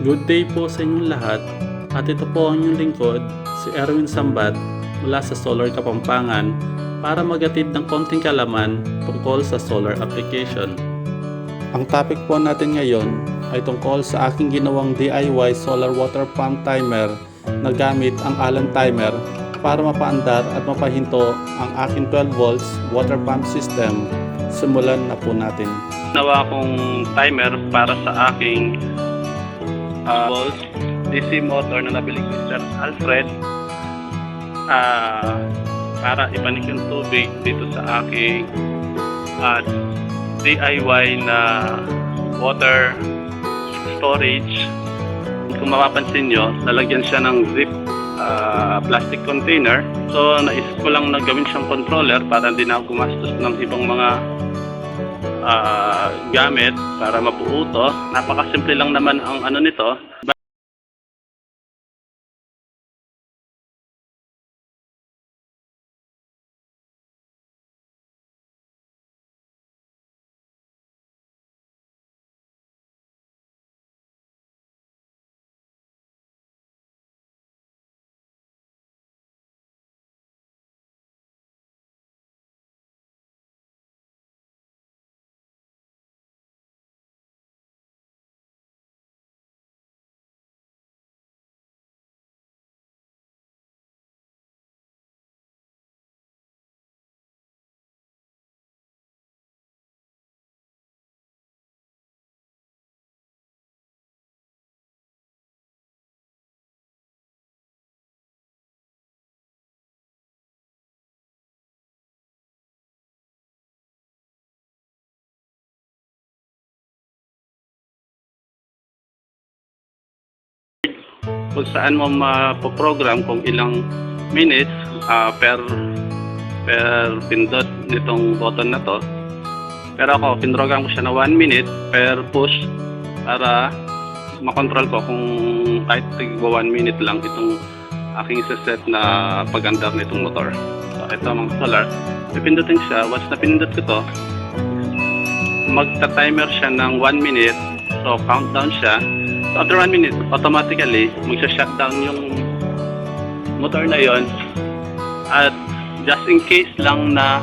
Good day po sa inyong lahat at ito po ang inyong lingkod, si Erwin Sambat mula sa Solar Kapampangan para magatid ng konting kalaman tungkol sa solar application. Ang topic po natin ngayon ay tungkol sa aking ginawang DIY solar water pump timer na gamit ang Allen timer para mapaandar at mapahinto ang aking 12 volts water pump system. Simulan na po natin. Ginawa kong timer para sa aking volts DC motor na nabili ko Sir Alfred para ipanik yung tubig dito sa aking DIY na water storage. Kung mapapansin nyo, lalagyan siya ng zip plastic container. So naisip ko lang na gawin siyang controller para hindi na ako gumastos ng ibang mga gamit para mabuo to. Napakasimple lang naman ang ano nito. Kung saan mo mapoprogram kung ilang minutes per pindot nitong button na to. Pero ako, pinrogram ko siya na 1 minute per push para makontrol ko kung kahit tigwa 1 minute lang itong aking set na pag-andar nitong motor. So ito mga solar, pipindutin siya. Once na pinindot ko to, magta-timer siya ng 1 minute. So countdown siya. So after 1 minute, automatically magsha-shutdown yung motor na yon. At just in case lang na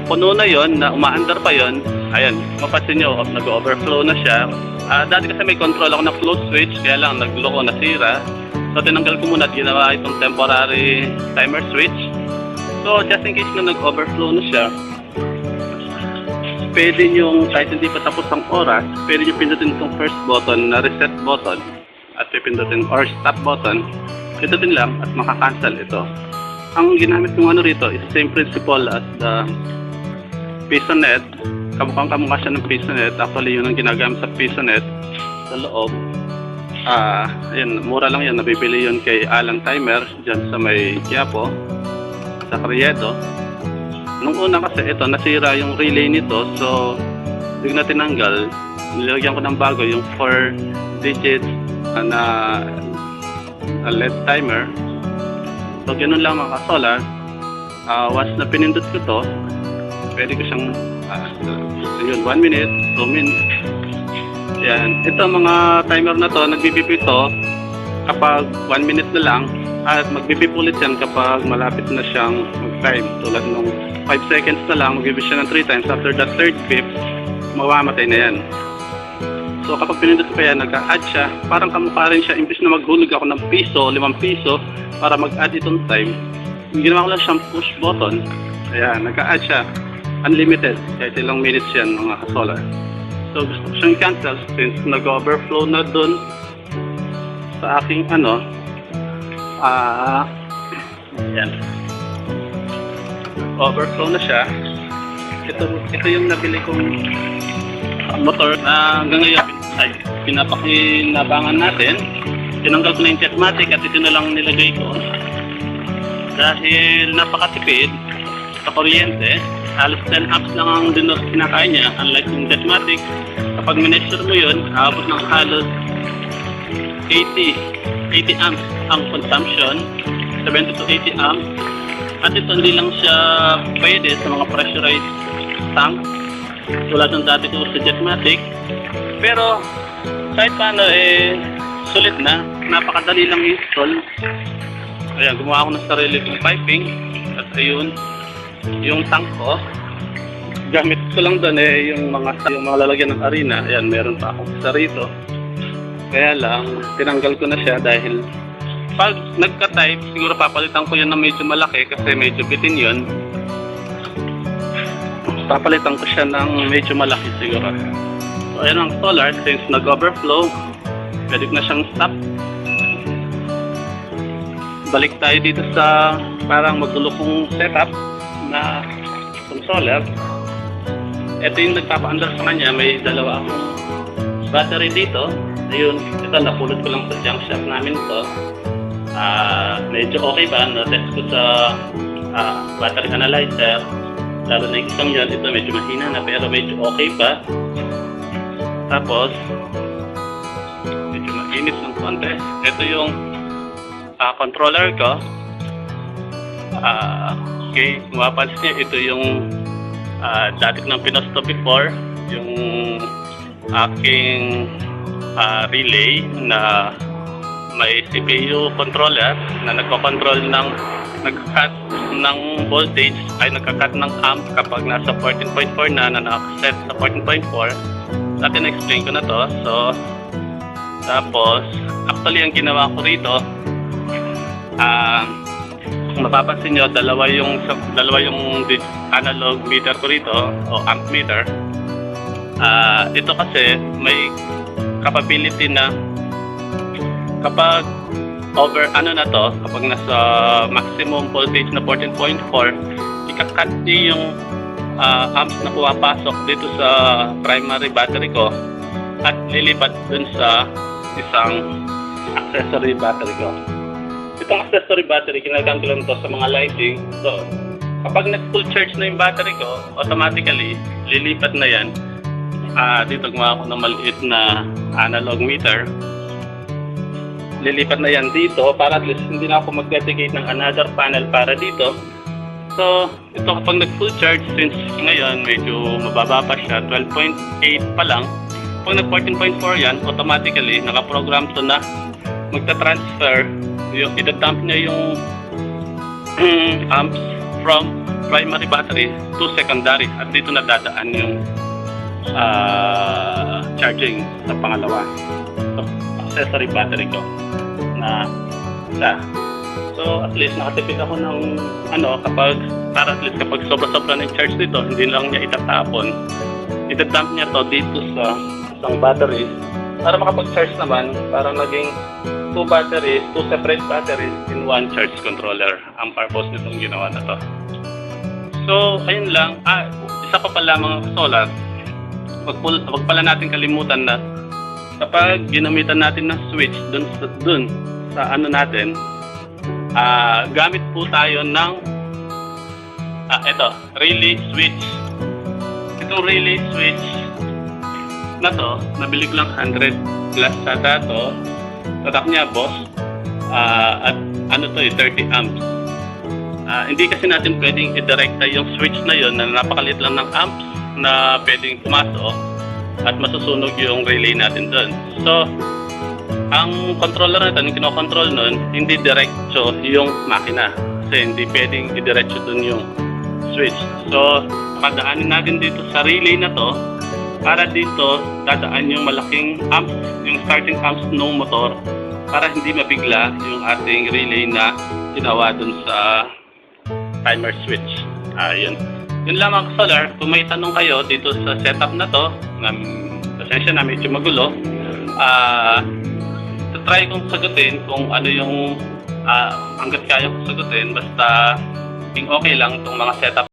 puno na yon, na umaandar pa yon, ayan, mapapansin nyo, nag-overflow na siya. Dati kasi may control ako na float switch, kaya lang nagloko, nasira. So tinanggal ko muna at ginawa itong temporary timer switch. So just in case na nag-overflow na siya, pwede nyo, kahit hindi pa tapos ang oras, pwede nyo pindutin itong first button na reset button at pipindutin or stop button. Pindutin lang at makakancel ito. Ang ginamit kong ano rito is same principle as the PisoNet. Kamukha siya ng PisoNet. Actually, yun ang ginagamit sa PisoNet sa loob. Ayun, mura lang yan. Nabibili yun kay Allen Timer dyan sa may Quiapo, sa Carriedo. Nung una kasi ito, nasira yung relay nito, so hindi ko na tinanggal. Nilagyan ko ng bago yung 4 digits na LED timer. So ganun lang mga solar. Once na pinindot ko to, pwede ko siyang 1 minute, 2 minutes. Yan. Ito mga timer na to, nagbibip ito kapag 1 minute na lang. At magbibip ulit yan kapag malapit na siyang mag-time. Tulad nung 5 seconds na lang, magbibip siya ng 3 times. After the third bip, mamamatay na yan. So kapag pinindot ko yan, nag-add siya. Parang kamukha rin siya, imbis na maghulog ako ng piso, 5 piso, para mag-add itong time. Ginawa ko lang siyang push button. Ayan, nag-add siya. Unlimited. Kahit ilang minutes yan mga solar. So gusto ko siyang cancel since nag-overflow na dun sa aking yan. Overflow na siya. Ito yung nabili kong motor na hanggang ngayon ay pinapakinabangan natin. Tinanggal ko na yung Jetmatic at ito na lang nilagay ko. Dahil napakatipid sa kuryente, halos 10 amps lang ang kinakain niya. Unlike yung Jetmatic, kapag mineasure mo yun, aabot ng halos 80 amps ang consumption, 70 to 80 amps. At ito hindi lang siya pwede sa mga pressurized tank tulad ng dati ko sa Jetmatic. Pero kahit paano sulit na. Napakadali lang i-install. Ayan, gumawa ako ng sarili kong piping. At ayun, yung tank ko. Gamit ko lang doon yung mga lalagyan ng arena. Ayan, meron pa akong isa rito. Kaya lang, tinanggal ko na siya dahil pag nagka-type, siguro papalitan ko yun na medyo malaki kasi medyo bitin yun. Papalitan ko siya ng medyo malaki siguro. So, ayan ang solar. Since nag-overflow, pwede ko na siyang stop. Balik tayo dito sa parang magulo kong setup na controller. Ito yung nagpapa-under sa kanya. May dalawa akong battery dito. Ayun, ito napulot ko lang sa junk shop namin to. Medyo okay ba? No-test ko sa battery analyzer. Lalo na yung isang yun. Ito medyo mahina na pero medyo okay pa. Tapos, medyo mainit ng konti. Ito yung controller ko. Okay, kung mapansin niyo, ito yung dati ko nang pinusto before, yung aking relay na may CPU controller na nagko-control ng nagka-cut ng voltage ay nagka-cut ng amp kapag nasa 14.4 na naka-set sa 14.4. Dati na-explain ko na to. So, tapos, actually ang ginawa ko rito, kung mapapansin nyo, dalawa yung analog meter ko rito o amp meter. Ito kasi may capability na kapag over kapag nasa maximum voltage na 14.4, ikakat niya yung amps na pumapasok dito sa primary battery ko at lilipat dun sa isang accessory battery ko. Itong accessory battery, ginagamit ko lang ito sa mga lighting. So, kapag nag-full charge na yung battery ko, automatically, lilipat na yan. Dito gumawa ako ng maliit na analog meter. Lilipat na yan dito para at least hindi na ako mag-dedicate ng another panel para dito. So, ito kapag nag-full charge, since ngayon medyo mababa pa siya, 12.8 pa lang. Pag nag-14.4 yan, automatically, nakaprogram to na magta-transfer, idadump niya yung amps from primary battery to secondary. At dito na dadaan yung charging sa pangalawa. So, accessory battery ko na isa. So, at least nakatipid ako ng para at least kapag sobra-sobra ng charge dito, hindi lang niya itatapon. Idadump niya to dito sa isang battery para makapag-charge naman, para naging two separate batteries in one charge controller ang purpose nitong ginawa na to. So, ayun lang. Isa pa pala mga solar, wag pala natin kalimutan na kapag ginamitan natin ng switch dun sa natin, gamit po tayo ng relay switch. Itong relay switch na to, nabili ko lang 100 plus sa dato. Tatak niya, boss. At 30 amps. Hindi kasi natin pwedeng i-directa yung switch na yon na napakalit lang ng amps na pwedeng pumasok at masusunog yung relay natin doon. So, ang controller natin, yung kinokontrol nun, hindi diretso yung makina. Kasi hindi pwedeng i-diretso dun yung switch. So, padaanin natin dito sa relay na to para dito dadaan yung malaking amps, yung starting amps ng motor para hindi mabigla yung ating relay na ginawa dun sa timer switch. Yun lamang solar. Kung may tanong kayo dito sa setup na to, pasensya na medyo magulo, try kong sagutin kung ano yung hanggat kaya kong sagutin, basta okay lang itong mga setup